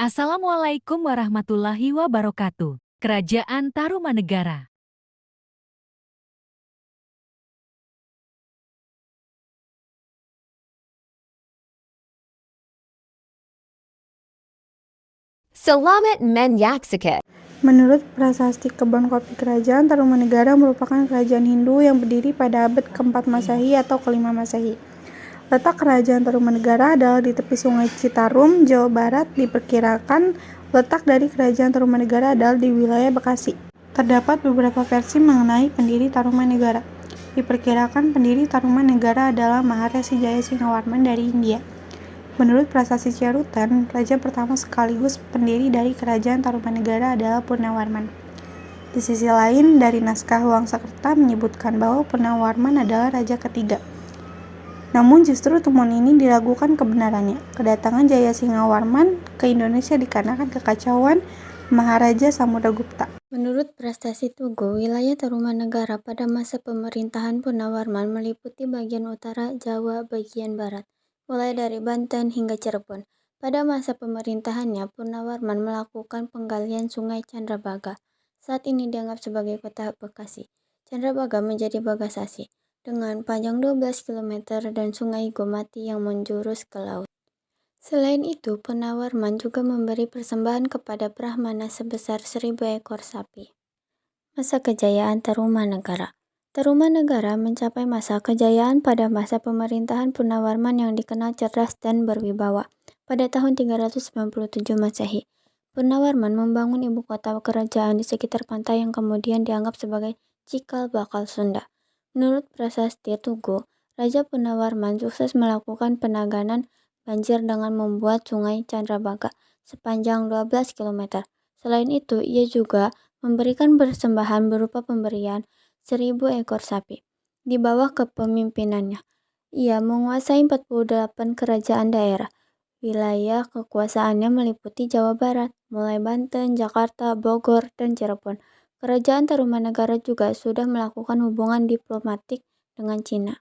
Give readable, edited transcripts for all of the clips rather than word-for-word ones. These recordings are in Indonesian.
Assalamualaikum warahmatullahi wabarakatuh. Kerajaan Tarumanegara. Selamat menyaksikan. Menurut prasasti Kebon Kopi, Kerajaan Tarumanegara merupakan kerajaan Hindu yang berdiri pada abad ke-4 Masehi atau ke-5 Masehi. Letak Kerajaan Tarumanegara adalah di tepi Sungai Citarum, Jawa Barat. Diperkirakan letak dari Kerajaan Tarumanegara adalah di wilayah Bekasi. Terdapat beberapa versi mengenai pendiri Tarumanegara. Diperkirakan pendiri Tarumanegara adalah Maharesi Jaya Singawarman dari India. Menurut prasasti Ciarutan, raja pertama sekaligus pendiri dari Kerajaan Tarumanegara adalah Purnawarman. Di sisi lain, dari naskah Wangsakerta menyebutkan bahwa Purnawarman adalah raja ketiga. Namun justru temuan ini diragukan kebenarannya. Kedatangan Jaya Singawarman ke Indonesia dikarenakan kekacauan Maharaja Samudagupta. Menurut prasasti Tugu, wilayah Tarumanegara pada masa pemerintahan Purnawarman meliputi bagian utara Jawa bagian barat, mulai dari Banten hingga Cirebon. Pada masa pemerintahannya, Purnawarman melakukan penggalian Sungai Candrabaga. Saat ini dianggap sebagai kota Bekasi. Candrabaga menjadi Bagasasi, dengan panjang 12 km dan Sungai Gomati yang menjurus ke laut. Selain itu, Purnawarman juga memberi persembahan kepada Brahmana sebesar 1.000 ekor sapi. Masa kejayaan Tarumanegara. Tarumanegara mencapai masa kejayaan pada masa pemerintahan Purnawarman yang dikenal cerdas dan berwibawa. Pada tahun 397 Masehi, Purnawarman membangun ibu kota kerajaan di sekitar pantai yang kemudian dianggap sebagai cikal bakal Sunda. Menurut prasasti Tugu, Raja Purnawarman sukses melakukan penanganan banjir dengan membuat Sungai Candrabaga sepanjang 12 km. Selain itu, ia juga memberikan persembahan berupa pemberian 1.000 ekor sapi. Di bawah kepemimpinannya, ia menguasai 48 kerajaan daerah. Wilayah kekuasaannya meliputi Jawa Barat, mulai Banten, Jakarta, Bogor, dan Cirebon. Kerajaan Tarumanegara juga sudah melakukan hubungan diplomatik dengan Cina.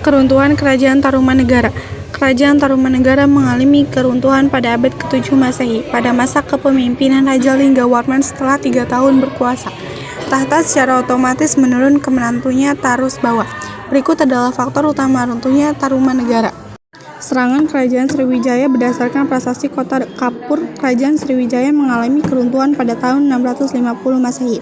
Keruntuhan Kerajaan Tarumanegara. Kerajaan Tarumanegara mengalami keruntuhan pada abad ke-7 Masehi pada masa kepemimpinan Raja Linggawarman setelah 3 tahun berkuasa. Tahta secara otomatis menurun ke menantunya Tarusbawa. Berikut adalah faktor utama runtuhnya Tarumanegara. Serangan Kerajaan Sriwijaya. Berdasarkan prasasti Kota Kapur, Kerajaan Sriwijaya mengalami keruntuhan pada tahun 650 Masehi.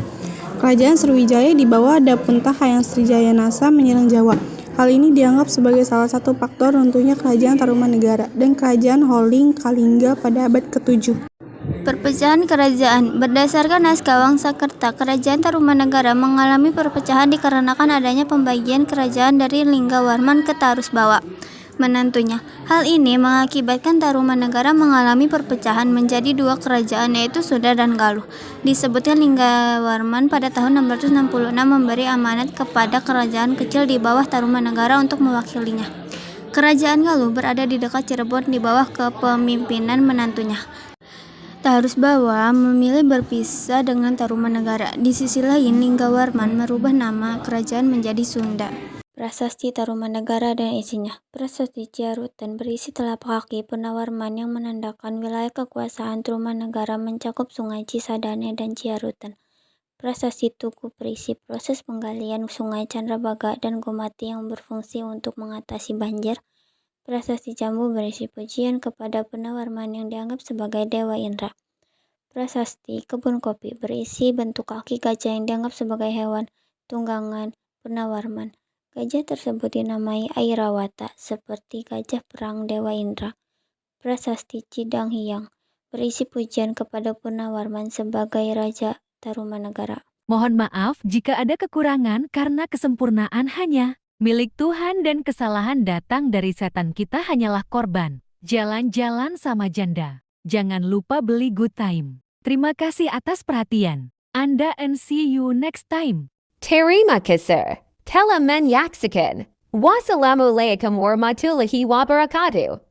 Kerajaan Sriwijaya di bawah Dapunta Hayang Srijayanasa menyerang Jawa. Hal ini dianggap sebagai salah satu faktor runtuhnya Kerajaan Tarumanegara dan Kerajaan Holing Kalingga pada abad ke-7. Perpecahan kerajaan. Berdasarkan naskah Wangsakerta, Kerajaan Tarumanegara mengalami perpecahan dikarenakan adanya pembagian kerajaan dari Linggawarman ke Tarusbawa, menantunya. Hal ini mengakibatkan Tarumanegara mengalami perpecahan menjadi 2 kerajaan, yaitu Sunda dan Galuh. Disebutnya Linggawarman pada tahun 666 memberi amanat kepada kerajaan kecil di bawah Tarumanegara untuk mewakilinya. Kerajaan Galuh berada di dekat Cirebon di bawah kepemimpinan menantunya. Tarusbawa memilih berpisah dengan Tarumanegara. Di sisi lain, Linggawarman merubah nama kerajaan menjadi Sunda. Prasasti Tarumanegara dan isinya. Prasasti Ciarutan berisi telapak kaki Purnawarman yang menandakan wilayah kekuasaan Tarumanegara mencakup Sungai Cisadane dan Ciarutan. Prasasti Tugu berisi proses penggalian Sungai Candrabaga dan Gomati yang berfungsi untuk mengatasi banjir. Prasasti Jambu berisi pujian kepada Purnawarman yang dianggap sebagai Dewa Indra. Prasasti Kebun Kopi berisi bentuk kaki gajah yang dianggap sebagai hewan tunggangan Purnawarman. Gajah tersebut dinamai Airawata, seperti gajah perang Dewa Indra. Prasasti Cidang Hyang berisi pujian kepada Purnawarman sebagai Raja Tarumanegara. Mohon maaf jika ada kekurangan karena kesempurnaan hanya milik Tuhan dan kesalahan datang dari setan. Kita hanyalah korban. Jalan-jalan sama janda. Jangan lupa beli good time. Terima kasih atas perhatian Anda and see you next time. Terima kasih. Telah menyaksikan. Wassalamualaikum warahmatullahi wabarakatuh.